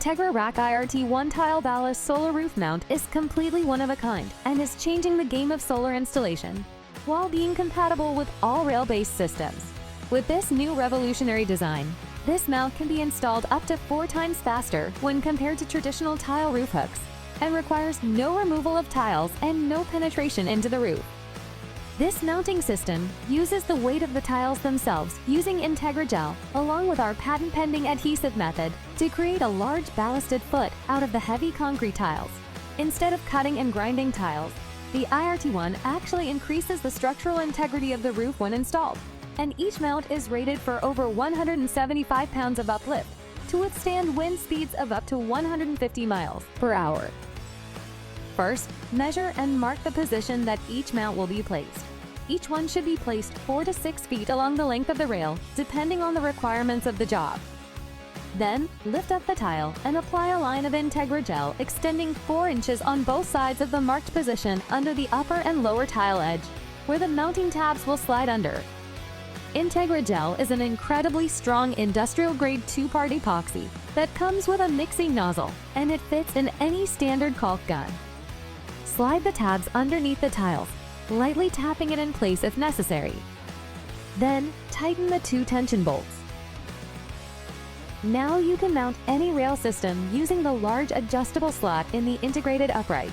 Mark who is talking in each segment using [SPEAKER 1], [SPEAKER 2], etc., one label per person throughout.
[SPEAKER 1] Integra Rack IR-T1 tile ballast solar roof mount is completely one of a kind and is changing the game of solar installation, while being compatible with all rail-based systems. With this new revolutionary design, this mount can be installed up to 4 times faster when compared to traditional tile roof hooks, and requires no removal of tiles and no penetration into the roof. This mounting system uses the weight of the tiles themselves using Integra Gel along with our patent-pending adhesive method to create a large ballasted foot out of the heavy concrete tiles. Instead of cutting and grinding tiles, the IR-T1 actually increases the structural integrity of the roof when installed, and each mount is rated for over 175 pounds of uplift to withstand wind speeds of up to 150 miles per hour. First, measure and mark the position that each mount will be placed. Each one should be placed 4 to 6 feet along the length of the rail, depending on the requirements of the job. Then, lift up the tile and apply a line of Integra Gel extending 4 inches on both sides of the marked position under the upper and lower tile edge, where the mounting tabs will slide under. Integra Gel is an incredibly strong industrial-grade 2-part epoxy that comes with a mixing nozzle, and it fits in any standard caulk gun. Slide the tabs underneath the tiles, lightly tapping it in place if necessary. Then, tighten the 2 tension bolts. Now you can mount any rail system using the large adjustable slot in the integrated upright.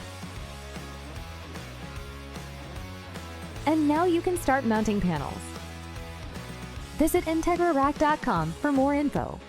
[SPEAKER 1] And now you can start mounting panels. Visit IntegraRack.com for more info.